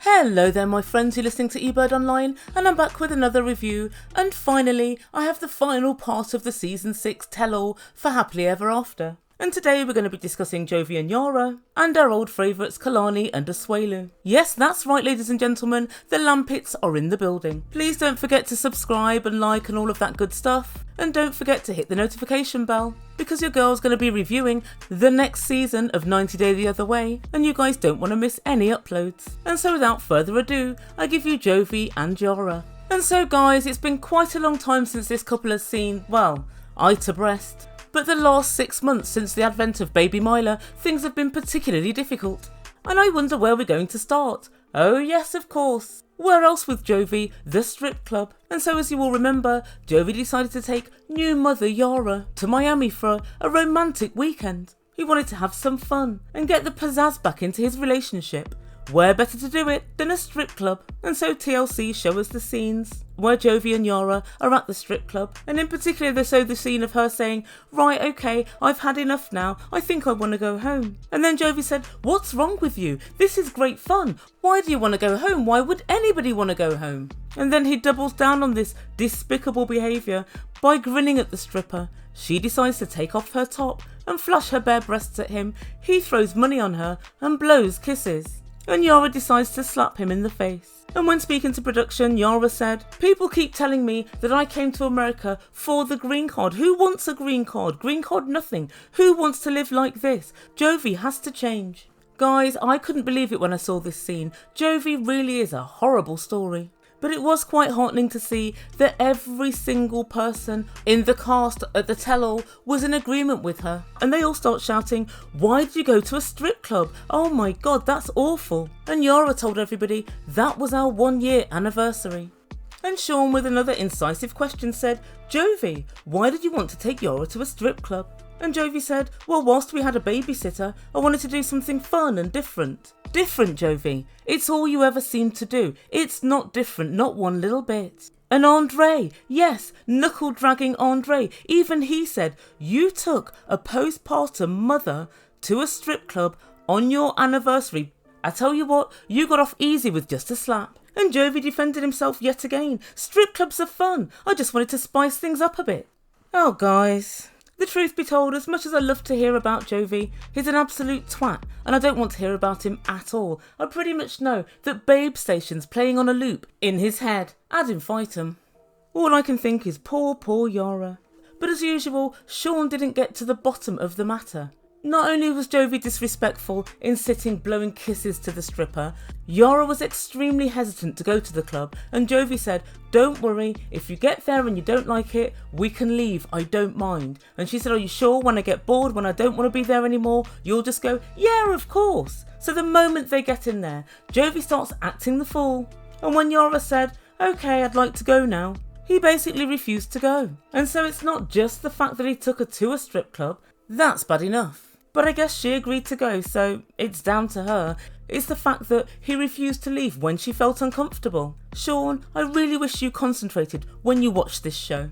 Hello there my friends, you're listening to Ebird Online and I'm back with another review, and finally I have the final part of the season 6 tell-all for Happily Ever After. And today we're going to be discussing Jovi and Yera, and our old favourites Kalani and Asuelu. Yes, that's right ladies and gentlemen, the Lampits are in the building. Please don't forget to subscribe and like and all of that good stuff. And don't forget to hit the notification bell, because your girl's going to be reviewing the next season of 90 Day the Other Way, and you guys don't want to miss any uploads. And so without further ado, I give you Jovi and Yera. And so guys, it's been quite a long time since this couple has seen, well, eye to breast. But the last 6 months since the advent of baby Myla, things have been particularly difficult. And I wonder where we're going to start. Oh yes, of course. Where else with Jovi? The strip club. And so as you all remember, Jovi decided to take new mother Yera to Miami for a romantic weekend. He wanted to have some fun and get the pizzazz back into his relationship. Where better to do it than a strip club? And so TLC show us the scenes where Jovi and Yera are at the strip club, and in particular they show the scene of her saying, "Right, okay, I've had enough now, I think I want to go home." And then Jovi said, "What's wrong with you? This is great fun. Why do you want to go home? Why would anybody want to go home?" And then he doubles down on this despicable behaviour by grinning at the stripper. She decides to take off her top and flash her bare breasts at him. He throws money on her and blows kisses. And Yera decides to slap him in the face. And when speaking to production, Yera said, "People keep telling me that I came to America for the green card. Who wants a green card? Green card nothing. Who wants to live like this? Jovi has to change." Guys, I couldn't believe it when I saw this scene. Jovi really is a horrible story. But it was quite heartening to see that every single person in the cast at the tell-all was in agreement with her. And they all start shouting, "Why did you go to a strip club? Oh my god, that's awful." And Yera told everybody that was our 1-year anniversary. And Sean, with another incisive question, said, "Jovi, why did you want to take Yera to a strip club?" And Jovi said, "Well, whilst we had a babysitter, I wanted to do something fun and different." Different, Jovi. It's all you ever seem to do. It's not different, not one little bit. And Andrei, yes, knuckle-dragging Andrei, even he said, "You took a postpartum mother to a strip club on your anniversary. I tell you what, you got off easy with just a slap." And Jovi defended himself yet again. "Strip clubs are fun. I just wanted to spice things up a bit." Oh, guys. The truth be told, as much as I love to hear about Jovi, he's an absolute twat and I don't want to hear about him at all. I pretty much know that Babe Station's playing on a loop in his head. I'd invite him. All I can think is poor Yera. But as usual, Sean didn't get to the bottom of the matter. Not only was Jovi disrespectful in sitting blowing kisses to the stripper, Yera was extremely hesitant to go to the club, and Jovi said, "Don't worry, if you get there and you don't like it, we can leave, I don't mind." And she said, "Are you sure? When I get bored, when I don't want to be there anymore, you'll just go?" "Yeah, of course." So the moment they get in there, Jovi starts acting the fool. And when Yera said, "Okay, I'd like to go now," he basically refused to go. And so it's not just the fact that he took her to a strip club, that's bad enough. But I guess she agreed to go, so it's down to her. It's the fact that he refused to leave when she felt uncomfortable. Sean, I really wish you concentrated when you watched this show.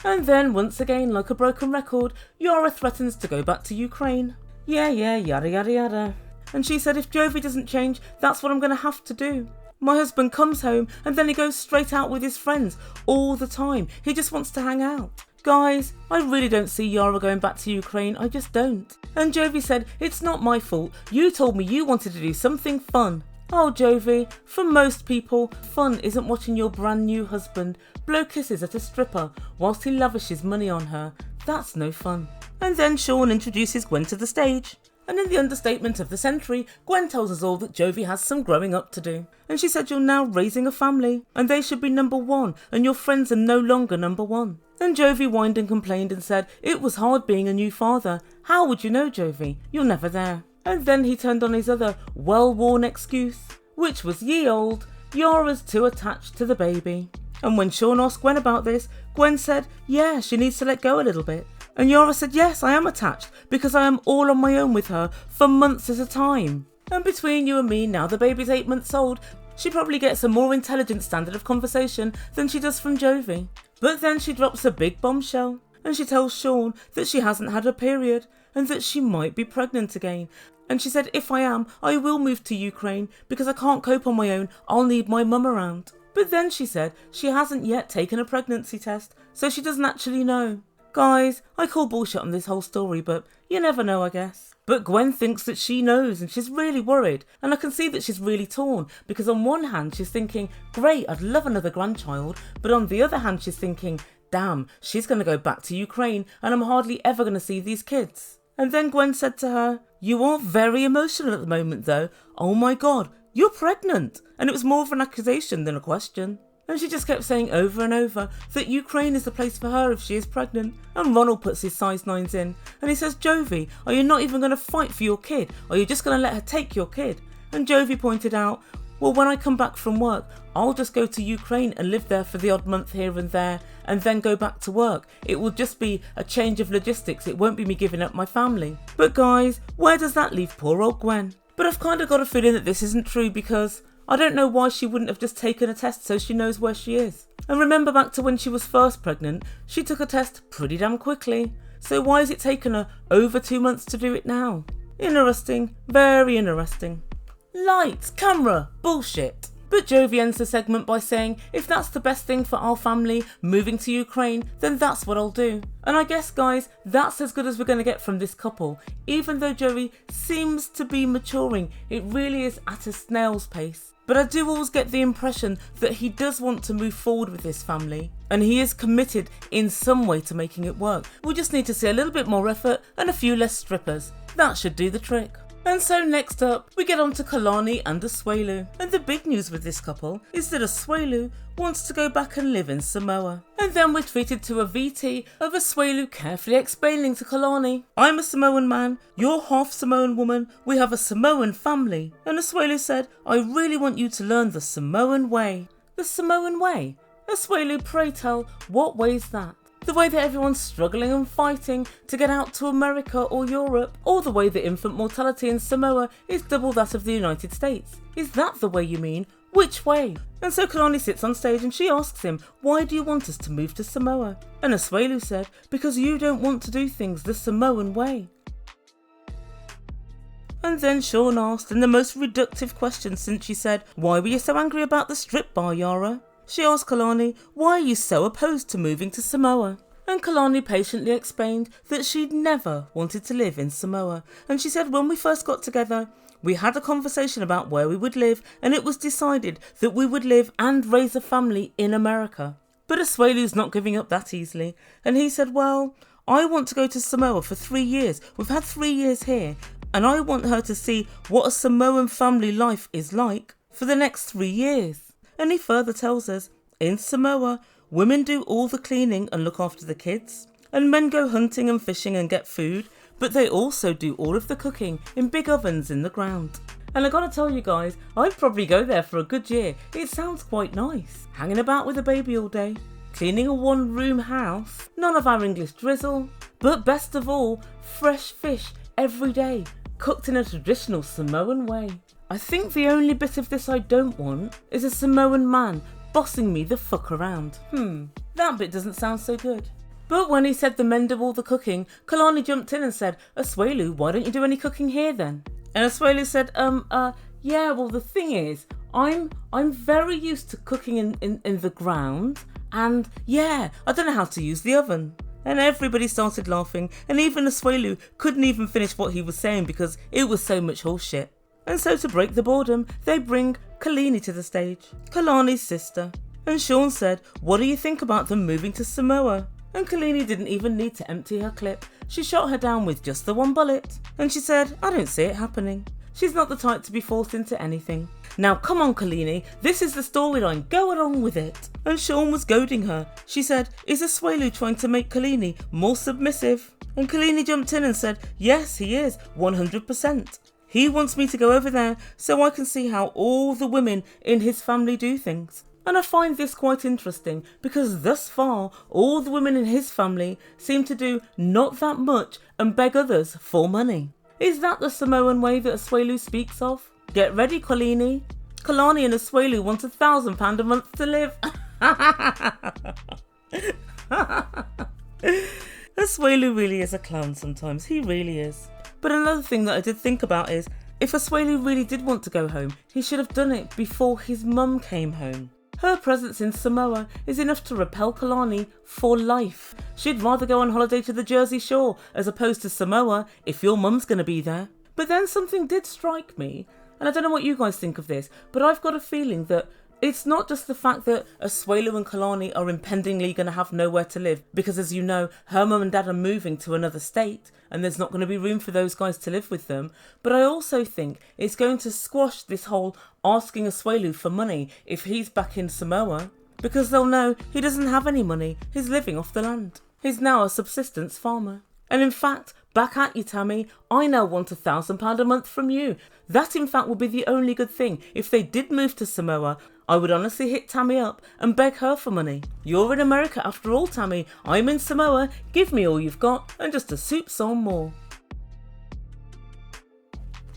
And then, once again, like a broken record, Yera threatens to go back to Ukraine. Yeah, yada yada yada. And she said if Jovi doesn't change, that's what I'm going to have to do. My husband comes home and then he goes straight out with his friends all the time. He just wants to hang out. Guys, I really don't see Yera going back to Ukraine, I just don't. And Jovi said, "It's not my fault, you told me you wanted to do something fun." Oh Jovi, for most people, fun isn't watching your brand new husband blow kisses at a stripper whilst he lavishes money on her. That's no fun. And then Sean introduces Gwen to the stage. And in the understatement of the century, Gwen tells us all that Jovi has some growing up to do. And she said, "You're now raising a family, and they should be number one, and your friends are no longer number one." And Jovi whined and complained and said, "It was hard being a new father. How would you know, Jovi? You're never there." And then he turned on his other well-worn excuse, which was ye old, Yera's too attached to the baby. And when Sean asked Gwen about this, Gwen said, yeah, she needs to let go a little bit. And Yera said, "Yes, I am attached because I am all on my own with her for months at a time." And between you and me, now the baby's 8 months old, she probably gets a more intelligent standard of conversation than she does from Jovi. But then she drops a big bombshell and she tells Sean that she hasn't had a period and that she might be pregnant again. And she said, if I am, I will move to Ukraine because I can't cope on my own. I'll need my mum around. But then she said she hasn't yet taken a pregnancy test, so she doesn't actually know. Guys, I call bullshit on this whole story, but you never know, I guess. But Gwen thinks that she knows and she's really worried, and I can see that she's really torn because on one hand she's thinking, great, I'd love another grandchild, but on the other hand she's thinking, damn, she's going to go back to Ukraine and I'm hardly ever going to see these kids. And then Gwen said to her, you are very emotional at the moment though. Oh my god, you're pregnant. And it was more of an accusation than a question. And she just kept saying over and over that Ukraine is the place for her if she is pregnant. And Ronald puts his size 9s in and he says, Jovi, are you not even going to fight for your kid? Or are you just going to let her take your kid? And Jovi pointed out, well, when I come back from work, I'll just go to Ukraine and live there for the odd month here and there and then go back to work. It will just be a change of logistics. It won't be me giving up my family. But guys, where does that leave poor old Gwen? But I've kind of got a feeling that this isn't true because I don't know why she wouldn't have just taken a test so she knows where she is. And remember back to when she was first pregnant, she took a test pretty damn quickly. So why has it taken her over 2 months to do it now? Interesting, very interesting. Lights, camera, bullshit. But Jovi ends the segment by saying, if that's the best thing for our family, moving to Ukraine, then that's what I'll do. And I guess, guys, that's as good as we're going to get from this couple. Even though Jovi seems to be maturing, it really is at a snail's pace. But I do always get the impression that he does want to move forward with his family. And he is committed in some way to making it work. We just need to see a little bit more effort and a few less strippers. That should do the trick. And so next up, we get on to Kalani and Asuelu. And the big news with this couple is that Asuelu wants to go back and live in Samoa. And then we're treated to a VT of Asuelu carefully explaining to Kalani, I'm a Samoan man, you're half Samoan woman, we have a Samoan family. And Asuelu said, I really want you to learn the Samoan way. The Samoan way? Asuelu, pray tell, what way is that? The way that everyone's struggling and fighting to get out to America or Europe, or the way that infant mortality in Samoa is double that of the United States. Is that the way you mean? Which way? And so Kalani sits on stage and she asks him, why do you want us to move to Samoa? And Asuelu said, because you don't want to do things the Samoan way. And then Sean asked, in the most reductive question since she said, why were you so angry about the strip bar, Yera? She asked Kalani, why are you so opposed to moving to Samoa? And Kalani patiently explained that she'd never wanted to live in Samoa. And she said when we first got together, we had a conversation about where we would live and it was decided that we would live and raise a family in America. But Asuelu's not giving up that easily. And he said, well, I want to go to Samoa for 3 years. We've had 3 years here. And I want her to see what a Samoan family life is like for the next 3 years. And he further tells us, in Samoa, women do all the cleaning and look after the kids, and men go hunting and fishing and get food, but they also do all of the cooking in big ovens in the ground. And I gotta tell you guys, I'd probably go there for a good year. It sounds quite nice. Hanging about with a baby all day, cleaning a 1-room house, none of our English drizzle, but best of all, fresh fish every day, cooked in a traditional Samoan way. I think the only bit of this I don't want is a Samoan man bossing me the fuck around. That bit doesn't sound so good. But when he said the men do all the cooking, Kalani jumped in and said, Asuelu, why don't you do any cooking here then? And Asuelu said, yeah, well the thing is, I'm very used to cooking in the ground, and yeah, I don't know how to use the oven. And everybody started laughing, and even Asuelu couldn't even finish what he was saying because it was so much horseshit. And so to break the boredom, they bring Kalani to the stage, Kalani's sister. And Sean said, what do you think about them moving to Samoa? And Kalani didn't even need to empty her clip. She shot her down with just the 1 bullet. And she said, I don't see it happening. She's not the type to be forced into anything. Now come on Kalani, this is the storyline, go along with it. And Sean was goading her. She said, is Asuelu trying to make Kalani more submissive? And Kalani jumped in and said, yes he is, 100%. He wants me to go over there so I can see how all the women in his family do things. And I find this quite interesting because thus far, all the women in his family seem to do not that much and beg others for money. Is that the Samoan way that Asuelu speaks of? Get ready, Kalani. Kalani and Asuelu want £1,000 a month to live. Asuelu really is a clown sometimes, he really is. But another thing that I did think about is, if Asuelu really did want to go home, he should have done it before his mum came home. Her presence in Samoa is enough to repel Kalani for life. She'd rather go on holiday to the Jersey Shore as opposed to Samoa if your mum's going to be there. But then something did strike me, and I don't know what you guys think of this, but I've got a feeling that it's not just the fact that Asuelu and Kalani are impendingly going to have nowhere to live, because as you know, her mum and dad are moving to another state and there's not going to be room for those guys to live with them. But I also think it's going to squash this whole asking Asuelu for money if he's back in Samoa, because they'll know he doesn't have any money, he's living off the land. He's now a subsistence farmer. And in fact, back at you, Tammy, I now want £1,000 a month from you. That in fact would be the only good thing. If they did move to Samoa, I would honestly hit Tammy up and beg her for money. You're in America after all, Tammy. I'm in Samoa. Give me all you've got and just a soup some more.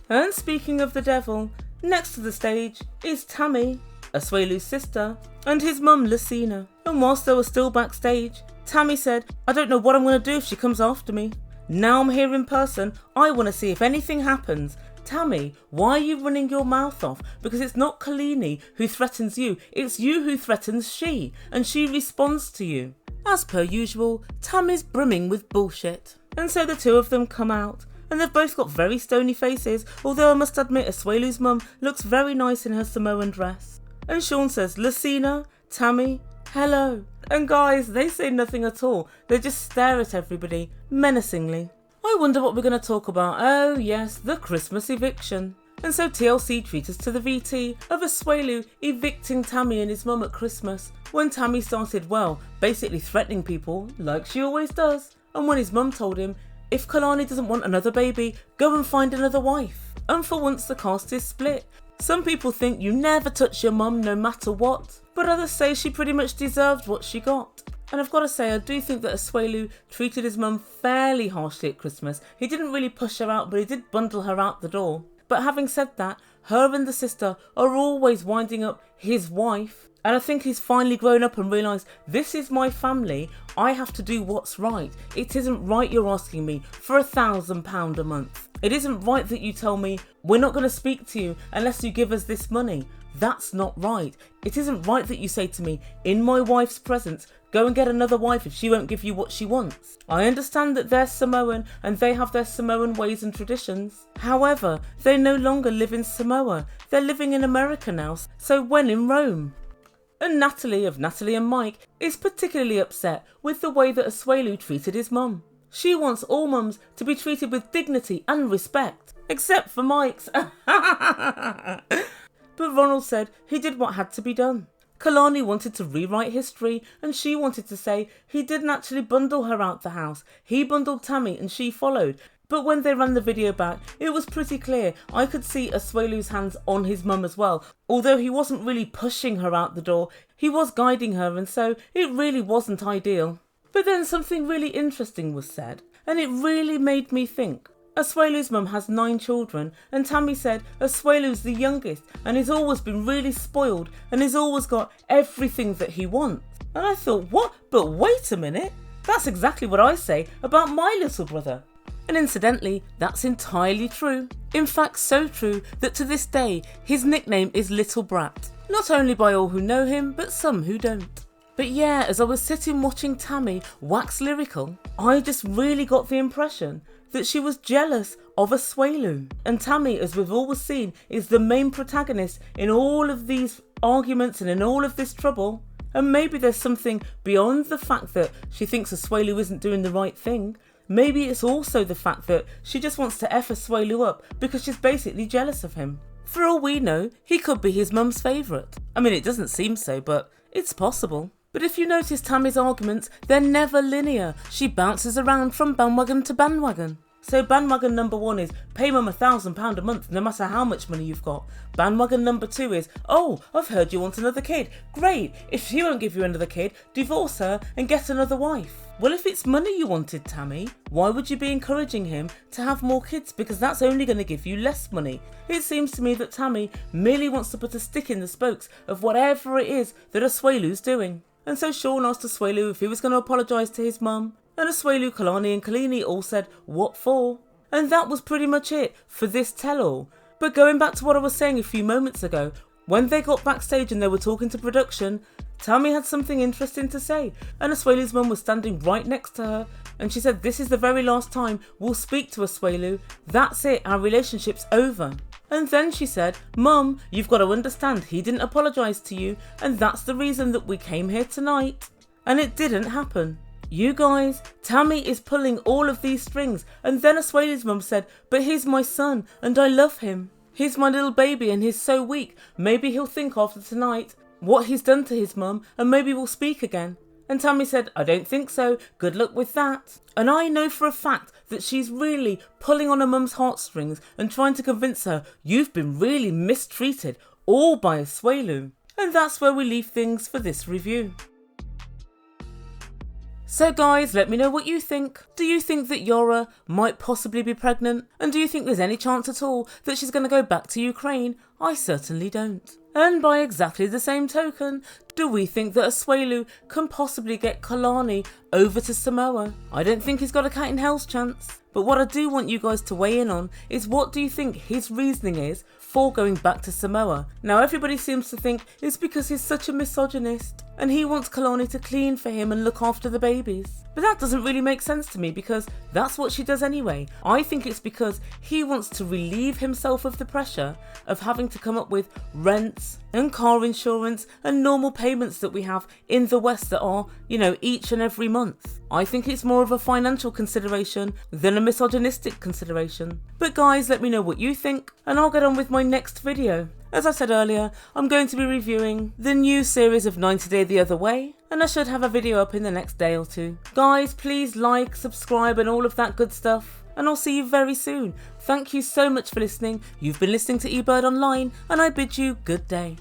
And speaking of the devil, next to the stage is Tammy, Asuelu's sister, and his mum Lucina. And whilst they were still backstage, Tammy said, I don't know what I'm going to do if she comes after me. Now I'm here in person, I want to see if anything happens. Tammy, why are you running your mouth off? Because it's not Kalani who threatens you, it's you who threatens she, and she responds to you. As per usual, Tammy's brimming with bullshit. And so the two of them come out, and they've both got very stony faces, although I must admit Asuelu's mum looks very nice in her Samoan dress. And Sean says, Lucina, Tammy, hello. And guys, they say nothing at all, they just stare at everybody, menacingly. I wonder what we're going to talk about. Oh yes, the Christmas eviction. And so TLC treat us to the VT of Asuelu evicting Tammy and his mum at Christmas, when Tammy started, well, basically threatening people, like she always does. And when his mum told him, if Kalani doesn't want another baby, go and find another wife. And for once the cast is split. Some people think you never touch your mum no matter what, but others say she pretty much deserved what she got. And I've got to say, I do think that Asuelu treated his mum fairly harshly at Christmas. He didn't really push her out, but he did bundle her out the door. But having said that, her and the sister are always winding up his wife. And I think he's finally grown up and realised, this is my family, I have to do what's right. It isn't right you're asking me for £1,000 a month. It isn't right that you tell me, we're not going to speak to you unless you give us this money. That's not right. It isn't right that you say to me, in my wife's presence, go and get another wife if she won't give you what she wants. I understand that they're Samoan and they have their Samoan ways and traditions. However, they no longer live in Samoa. They're living in America now, so when in Rome? And Natalie of Natalie and Mike is particularly upset with the way that Asuelu treated his mum. She wants all mums to be treated with dignity and respect, except for Mike's. But Ronald said he did what had to be done. Kalani wanted to rewrite history and she wanted to say he didn't actually bundle her out the house. He bundled Tammy and she followed. But when they ran the video back, it was pretty clear. I could see Asuelu's hands on his mum as well. Although he wasn't really pushing her out the door, he was guiding her, and so it really wasn't ideal. But then something really interesting was said, and it really made me think. Asuelu's mum has 9 children, and Tammy said Asuelu's the youngest and he's always been really spoiled and he's always got everything that he wants. And I thought, what? But wait a minute, that's exactly what I say about my little brother. And incidentally, that's entirely true. In fact, so true that to this day, his nickname is Little Brat. Not only by all who know him, but some who don't. But yeah, as I was sitting watching Tammy wax lyrical, I just really got the impression that she was jealous of Asuelu. And Tammy, as we've always seen, is the main protagonist in all of these arguments and in all of this trouble. And maybe there's something beyond the fact that she thinks Asuelu isn't doing the right thing. Maybe it's also the fact that she just wants to F Asuelu up because she's basically jealous of him. For all we know, he could be his mum's favourite. I mean, it doesn't seem so, but it's possible. But if you notice Tammy's arguments, they're never linear. She bounces around from bandwagon to bandwagon. So bandwagon number 1 is pay mum £1,000 a month no matter how much money you've got. Bandwagon number 2 is, oh, I've heard you want another kid. Great, if she won't give you another kid, divorce her and get another wife. Well, if it's money you wanted, Tammy, why would you be encouraging him to have more kids? Because that's only going to give you less money. It seems to me that Tammy merely wants to put a stick in the spokes of whatever it is that Asuelu's doing. And so Sean asked Asuelu if he was going to apologise to his mum. And Asuelu, Kalani and Kalini all said, what for? And that was pretty much it for this tell-all. But going back to what I was saying a few moments ago, when they got backstage and they were talking to production, Tammy had something interesting to say, and Asuelu's mum was standing right next to her, and she said this is the very last time we'll speak to Asuelu. That's it, our relationship's over. And then she said, Mum, you've got to understand he didn't apologise to you, and that's the reason that we came here tonight. And it didn't happen. You guys, Tammy is pulling all of these strings, and then Asuelu's mum said, but he's my son, and I love him. He's my little baby and he's so weak. Maybe he'll think after tonight what he's done to his mum, and maybe we'll speak again. And Tammy said, I don't think so. Good luck with that. And I know for a fact that she's really pulling on her mum's heartstrings and trying to convince her you've been really mistreated, all by Asuelu. And that's where we leave things for this review. So guys, let me know what you think. Do you think that Yera might possibly be pregnant? And do you think there's any chance at all that she's going to go back to Ukraine? I certainly don't. And by exactly the same token, do we think that Asuelu can possibly get Kalani over to Samoa? I don't think he's got a cat in hell's chance. But what I do want you guys to weigh in on is, what do you think his reasoning is for going back to Samoa? Now everybody seems to think it's because he's such a misogynist and he wants Kalani to clean for him and look after the babies. But that doesn't really make sense to me, because that's what she does anyway. I think it's because he wants to relieve himself of the pressure of having to come up with rents and car insurance and normal payments that we have in the West that are, each and every month. I think it's more of a financial consideration than a misogynistic consideration. But guys, let me know what you think, and I'll get on with my next video. As I said earlier, I'm going to be reviewing the new series of 90 Day the Other Way, and I should have a video up in the next day or two. Guys, please like, subscribe and all of that good stuff, and I'll see you very soon. Thank you so much for listening. You've been listening to Ebird Online, and I bid you good day.